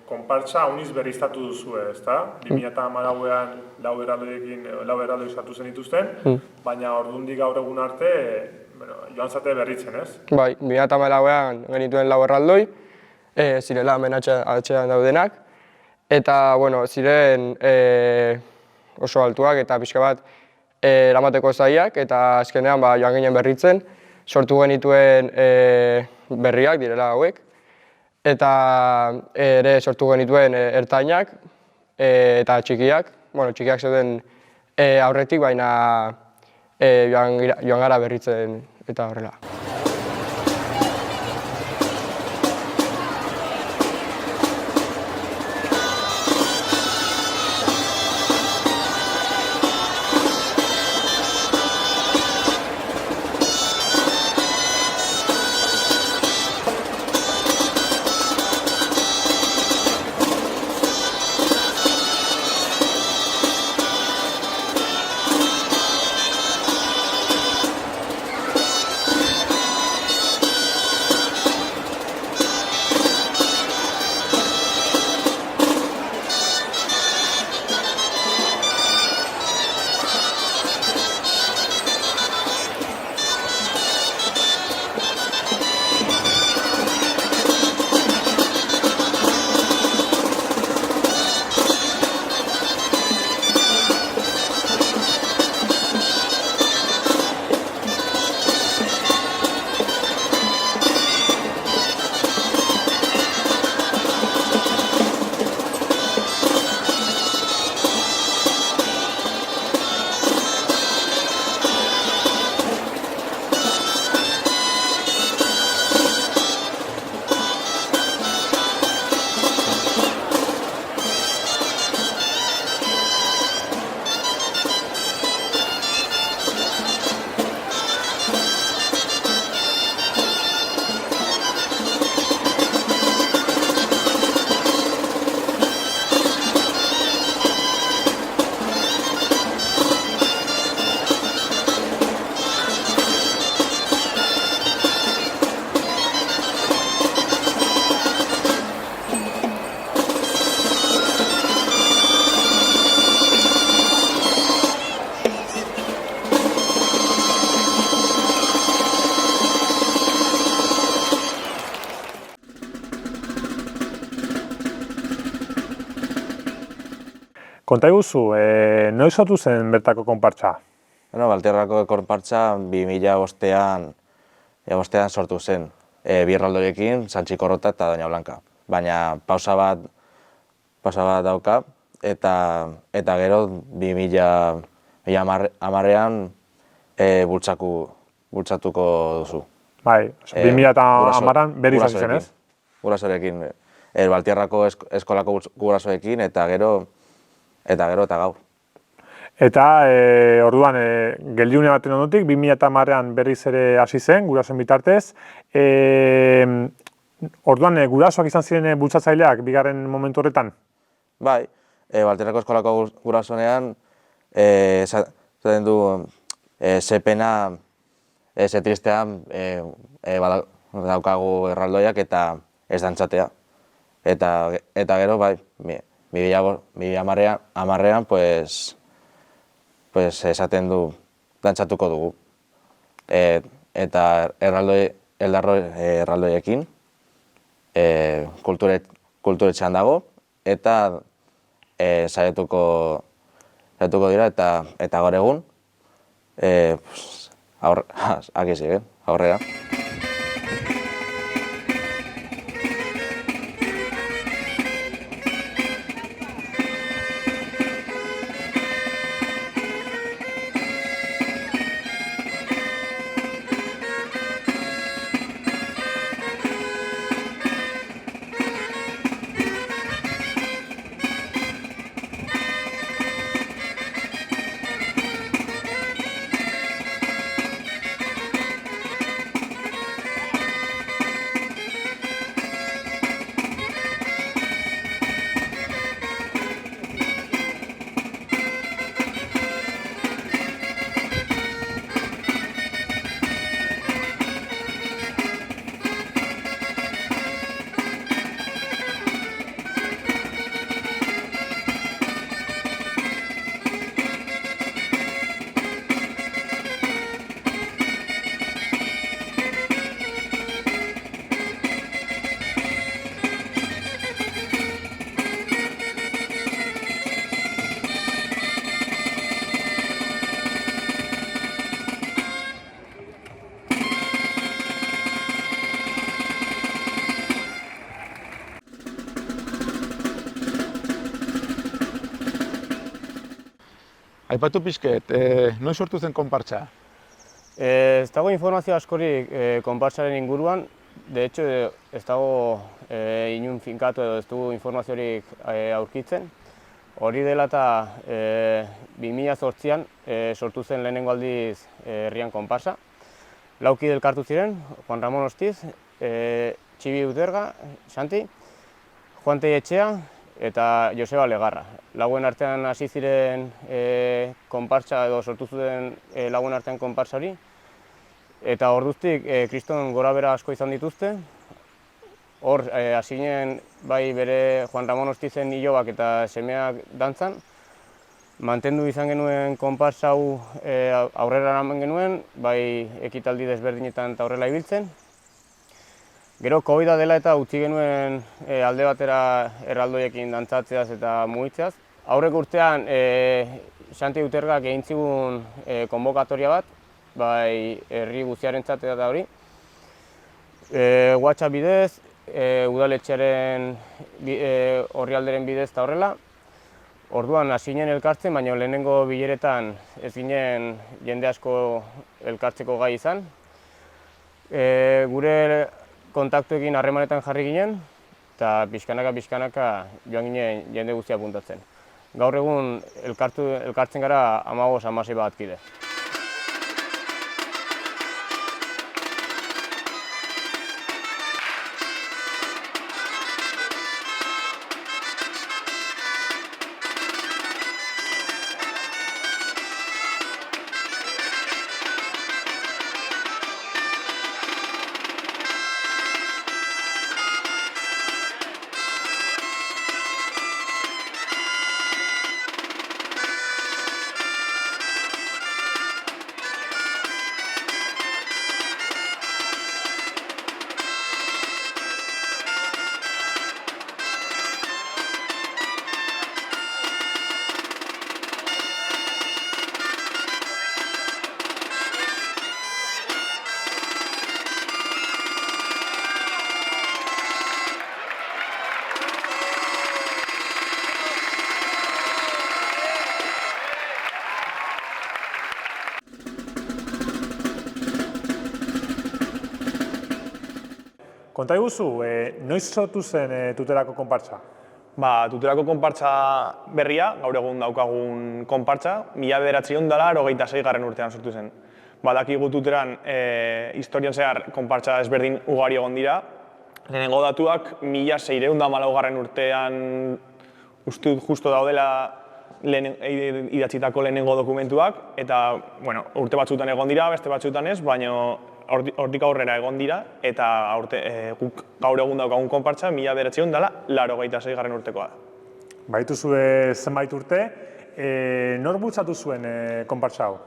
konpartsa uniz berriztatu duzu, ezta? 2014an 4 erraldoi sartu zen dituzten, baina ordundik gaur egun arte joan zate berritzen, ez? Bai, 2014an genituen 4 erraldoi, zirela hemen atxean daudenak, eta ziren oso altuak eta pixka bat eramateko zaiak, eta azkenean joan ginen berritzen, sortu genituen berriak direla hauek, eta ere sortu genituen ertainak eta txikiak, txikiak zeuden aurretik, baina joan gara berritzen eta horrela. Konta iguzu, noiz sortu zen bertako konpartsa? Valtierrako konpartsa 2005an sortu zen, bi erraldoiekin, Santxi Korrota eta Doña Blanca. Baina pausa bat dauka, eta gero 2010an bultzatuko duzu. Bai, 2010an berriz hasi zen, ez? Gurasorekin, Valtierrako eskolako gurasoekin, eta gero eta gaur. Eta orduan, geldiune baten ondotik, 2010an berriz ere hasi zen, gurasoen bitartez. Orduan, gurasoak izan ziren bultzatzaileak, bigarren momentu horretan? Bai, Valtierrako eskolako gurasonean, zaten du, ze pena, ze tristean daukagu erraldoiak eta ez dantzatea. Eta gero, bai, 2010an, esaten du dantzatuko dugu. Eta erraldoiekin, kulturetxean dago, eta saietuko dira, eta gaur egun, aurrera. Aipatu pixket, noiz sortu zen konpartsa? Ez dago informazio askorik konpartsaren inguruan, de hecho ez dago inun finkatu edo ez dugu informaziorik aurkitzen. Hori dela eta 2008an sortu zen lehenengo aldiz herrian konparsa. Lauki elkartu ziren, Juan Ramon Ostiz, Txibi Uterga, Santi, Juan Etxea eta Joseba Legarra. Lauen artean hasi ziren konpartsa edo sortu zuten lauen artean konpartsa hori. Eta orduztik kriston gorabehera asko izan dituzte. Hor hasi ginen bai bere Juan Ramon Ostizen ilobak eta semeak dantzan. Mantendu izan genuen konpartsa hau aurrera eraman genuen, bai ekitaldi desberdinetan eta horrela ibiltzen. Gero Covida dela eta utzi genuen alde batera erraldoiekin dantzatzeaz eta mugitzeaz. Aurreko urtean Santi Utergak egin zigun konbokatoria bat, bai herri guztiarentzat eta hori. WhatsApp bidez, udaletxearen orrialderen bidez eta horrela. Orduan hasi ginen elkartzen, baina lehenengo bileretan ez ginen jende asko elkartzeko gai izan. Gure kontaktuekin harremanetan jarri ginen, eta pixkanaka joan ginen jende guztia puntatzen. Gaur egun elkartzen gara 15-16 bat kide. Konta iguzu, noiz sortu zen Tuterako konpartsa? Tuterako konpartsa berria, gaur egun daukagun konpartsa, 1986 urtean sortu zen. Badakigu Tuteran historian zehar konpartsa ezberdin ugari egon dira. Lehenengo datuak 1614 urtean uste dut justo daudela idatzitako lehenengo dokumentuak, eta urte batzutan egon dira, beste batzutan ez, baina hortik aurrera egon dira, eta guk gaur egun daukagun konpartsa 1986 urtekoa da. Baituzue zenbait urte, nor bultzatu zuen konpartsa hau?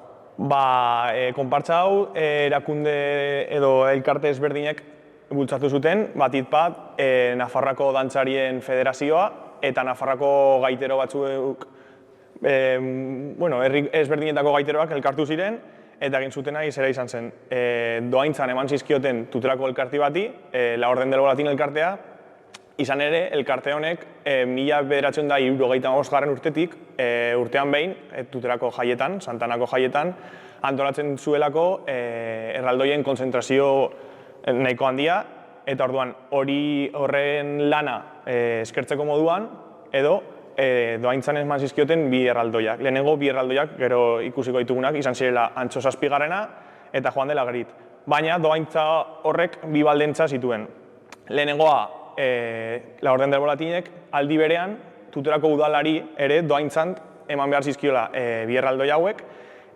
Konpartsa hau erakunde edo elkarte ezberdinek bultzatu zuten, batit bat Nafarroako Dantzarien Federazioa eta Nafarroako gaitero batzuk, herri ezberdinetako gaiteroak elkartu ziren, eta egin zutena zera izan zen. Dohaintzan eman zizkioten Tuterako elkarti bati, La Orden del Bolatin elkartea, izan ere, elkarte honek 1975 urtetik, urtean behin, Tuterako jaietan, Santanako jaietan, antolatzen zuelako erraldoien konzentrazio nahiko handia, eta orduan horren lana eskertzeko moduan, edo dohaintzan eman zizkioten bi erraldoiak. Lehenengo bi erraldoiak, gero ikusiko ditugunak, izan zirela Antxo Zazpigarrena eta Juan de la Gerit. Baina dohaintza horrek bi baldintza zituen. Lehenengoa, La Orden del Bolatinek aldi berean Tuterako udalari ere dohaintzan eman behar zizkiola bi erraldoi hauek,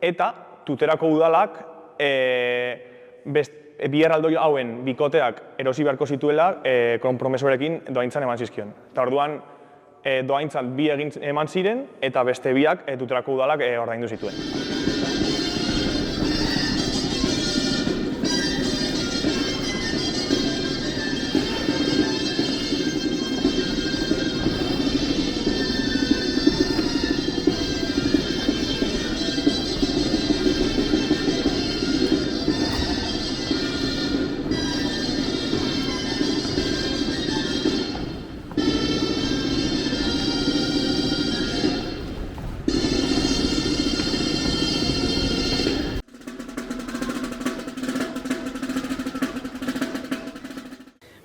eta Tuterako udalak bi erraldoi hauen bikoteak erosi beharko zituela konpromesorekin dohaintzan eman zizkion. Eta orduan, dohaintzan bi eman ziren eta beste biak Tuterako udalak ordaindu zituen.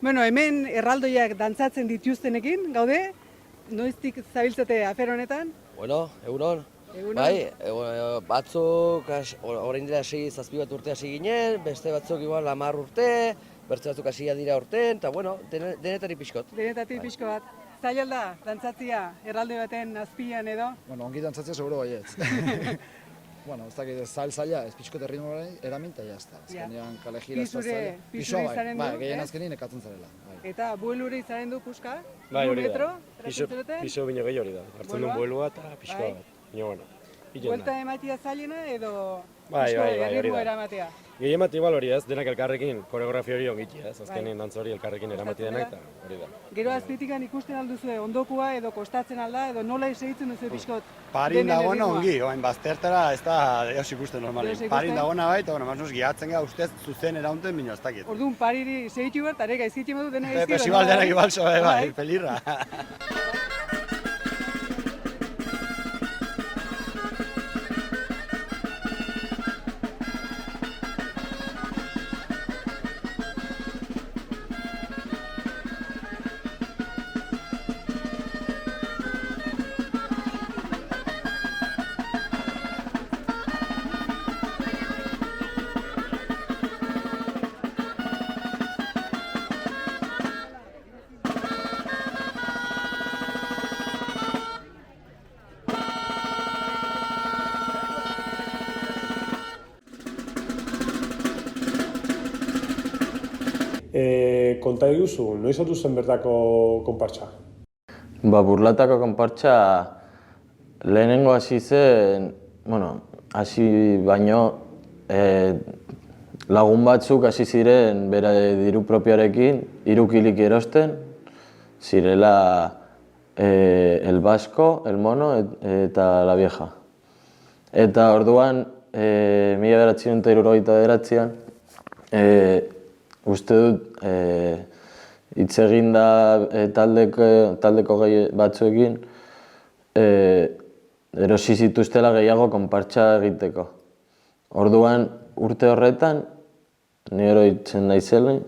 Bueno, hemen erraldoiak dantzatzen dituztenekin, gaude? Noiztik zabiltzate afer honetan? Bueno, egunon. Bai, batzuk orain dira 6-7 bat urte hasi ginen, beste batzuk igual 10 urte, beste batzuk hasia dira urten, eta bueno, denetatik pixkot. Denetatik pixko bat. Zaila da, dantzatzia erraldoi baten azpian edo? Bueno, ongi dantzatzea seguro baietz. Bueno, ez dakit zaila, ez pixkot erritmo eramin, eta jazta. Azkenean kale gira ez zaila. Pisure izaren du, gehien azkenin ekatzen zarela. Eta buelure izaren du puska? Bai, hori da. Metro, Piso bino gehi hori da. Hartzen duen buelua eta pixkoa bat. Baina, bueno, buelta ematia zailena edo bai, erritmo eramatea? Gehien bat igual hori ez, denak elkarrekin, koreografia hori ongiti ez, azkenin dantza hori elkarrekin eramati denak eta hori da. Gero azpitikan ikusten alduzue ondokua edo kostatzen alda edo nola segitzen duzu pixkot? Parin dagoena ongi, oain baztertara ez da eos ikusten normalin. Parin dagoena bai, eta bueno, giatzen gara ustez zuzen eraunten bino ez dakit. Orduan pariri segitu behar, eta gaizkitxe modu dena gaizkira. Festival denak ibalso, bai, pelirra. Konta diguzu, noiz otu zen bertako konpartsa? Burlatako konpartsa lehenengo hasi zen, hasi baino lagun batzuk hasi ziren bere diru propioarekin 3 kilik erosten, zirela el Vasco, el Mono eta la Vieja. Eta orduan, 1979an, uste dut, hitz egin da taldeko batzuekin, erosi zituztela gehiago konpartsa egiteko. Orduan, urte horretan, ni oroitzen naizela,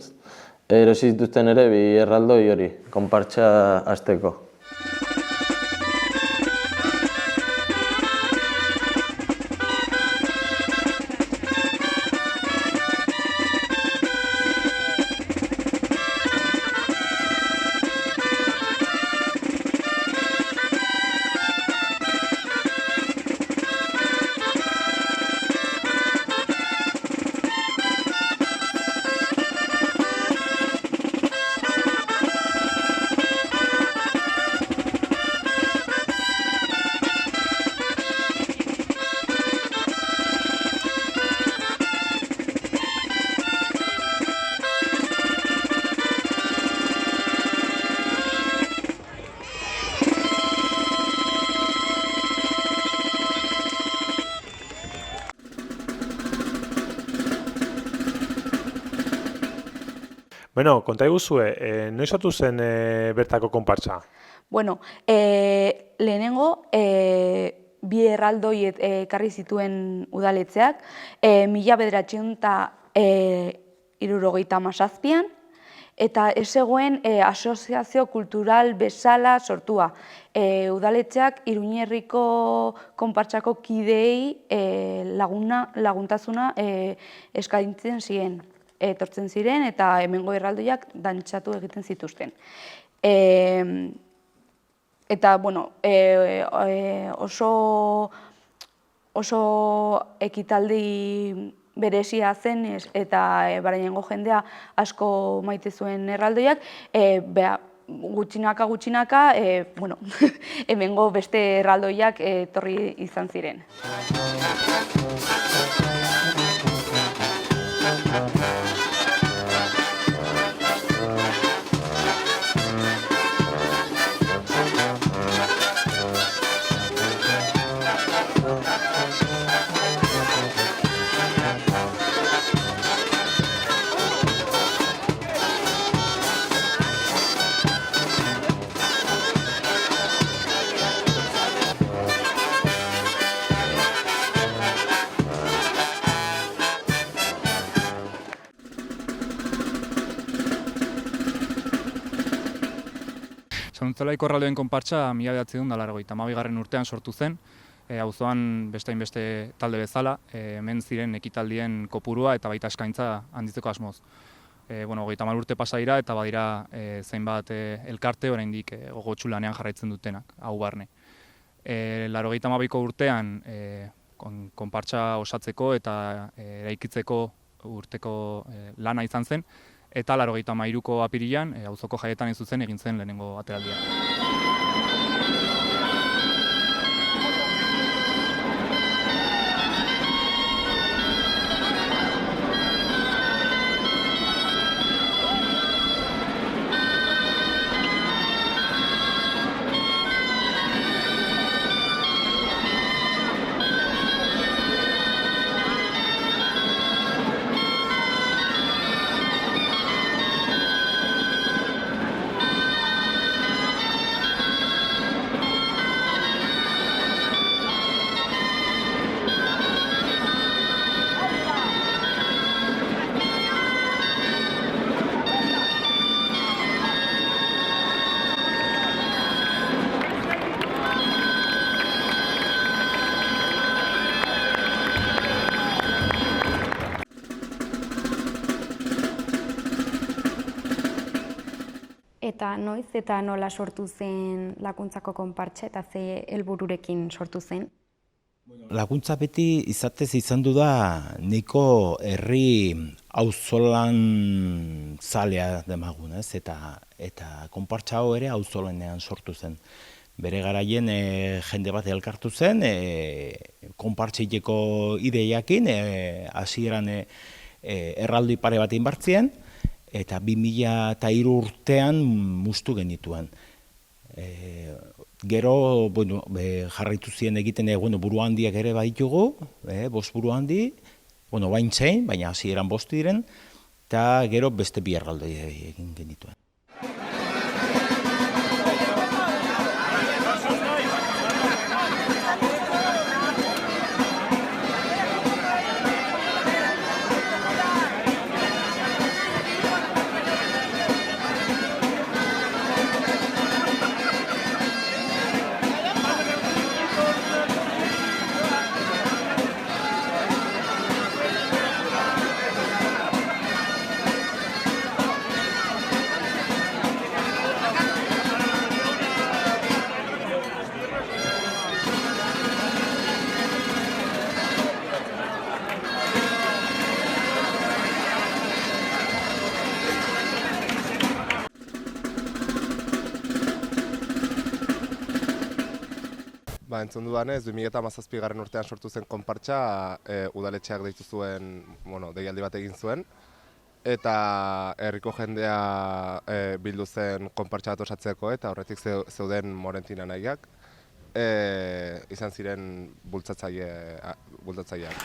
erosi zituzten ere 2 erraldoi hori, konpartsa hasteko. Bueno, konta eguzue, noiz otu zen bertako konpartsa? Bueno, lehenengo, 2 erraldoi ekarri zituen udaletzeak, 1977an, eta ez zegoen asoziazio kultural bezala sortua. Udaletxeak Iruñerriko konpartsako kideei laguntasuna eskaintzen ziren. Etortzen ziren eta hemengo erraldoiak dantzatu egiten zituzten. Eta, bueno, oso ekitaldi berezia zen eta Barañango jendea asko maite zuen erraldoiak, gutxinaka, hemengo beste erraldoiak etorri izan ziren. Ontzelaiko erraldoien konpartsa 1982 urtean sortu zen, auzoan beste hainbeste talde bezala, hemen ziren ekitaldien kopurua eta baita eskaintza handitzeko asmoz. 30 urte pasa dira eta badira zeinbat elkarte oraindik gogotsu lanean jarraitzen dutenak, hau barne. 82ko urtean konpartsa osatzeko eta eraikitzeko urteko lana izan zen, eta 83ko apirilean auzoko jaietan hain zuzen egin zen lehenengo ateraldia. Eta noiz eta nola sortu zen Lakuntzako konpartsa eta ze helbururekin sortu zen? Lakuntza beti izatez izan du da niko herri auzolan zalea demagun, ez? Eta konpartsa hau ere auzolanean sortu zen. Bere garaien jende bat elkartu zen, konpartsaileko ideiakin, hasieran erraldoi pare bat inbartzien, eta 2003 urtean mustu genituen. Gero jarraitu ziren egiten buru handiak ere baditugu, 5 buru handi, bain zein, baina hasieran 5 diren, eta gero beste 2 erraldoi egin genituen. Entzun dudanez, 2017 urtean sortu zen konpartsa, udaletxeak deitu zuen, deialdi bat egin zuen, eta herriko jendea bildu zen konpartsa bat osatzeko, eta horretik zeuden Morentina nahiak, izan ziren bultzatzaileak.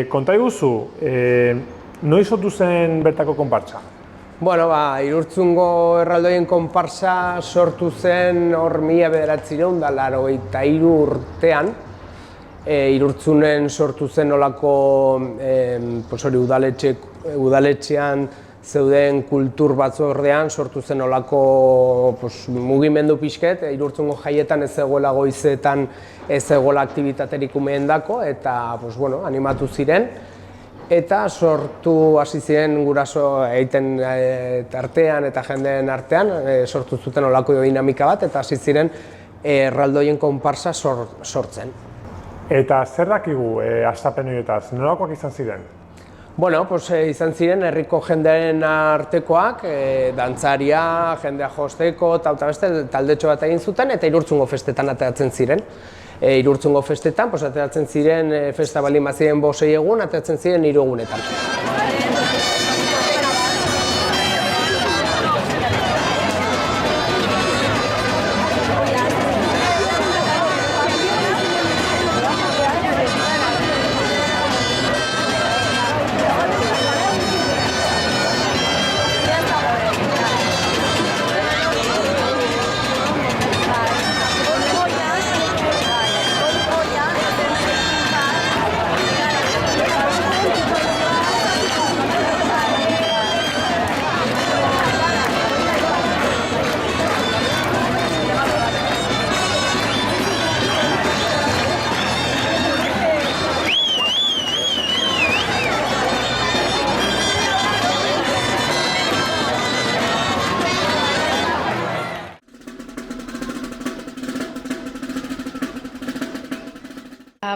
Konta iguzu, noiz sortu zen bertako konpartsa? Irurtzungo erraldoien konpartsa sortu zen hor 1983 urtean. Irurtzunen sortu zen olako udaletxean zeuden kultur batzordean sortu zen olako mugimendu pixket, Irurtzungo jaietan ez zegoela goizetan ez zegoela aktibitaterik umeendako, eta animatu ziren. Eta sortu hasi ziren guraso egiten artean eta jendeen artean, sortu zuten olako dinamika bat, eta hasi ziren erraldoien konparsa sortzen. Eta zer dakigu hastapen horietaz, nolakoak izan ziren? Izan ziren herriko jendearen artekoak, dantzaria, jendea josteko, eta beste taldetxo bat egin zuten, eta Irurtzungo festetan ateratzen ziren. Irurtzungo festetan, ateratzen ziren festa baldin baziren 5-6 egun, ateratzen ziren 3 egunetan.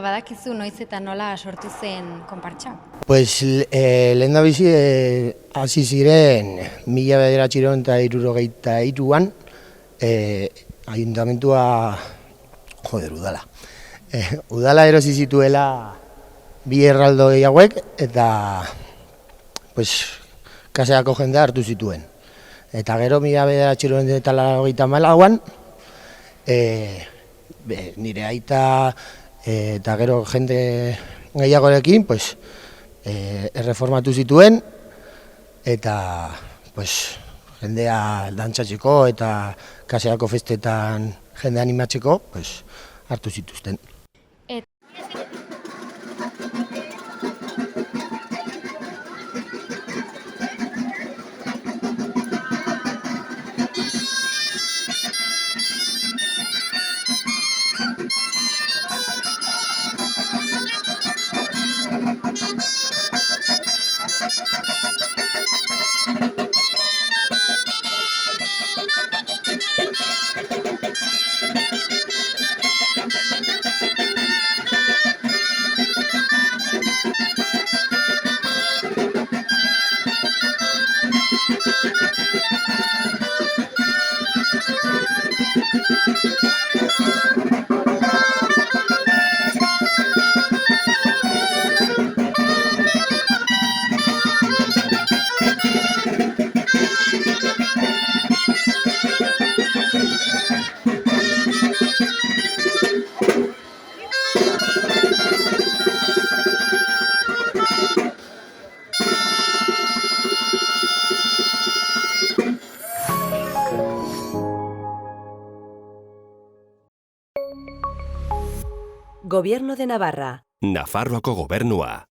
Badakizu noiz eta nola sortu zen konpartsa? Lehendabizi hasi ziren 1973an ayuntamentua, udala. Udala erosi zituela 2 erraldoi hauek eta kaseako jendea hartu zituen. Eta gero 1984an nire aita eta gero jende gehiagorekin erreformatu zituen eta jendea dantzatzeko eta kaseako festetan jende animatzeko hartu zituzten. Gobierno de Navarra. Nafarroako gobernua.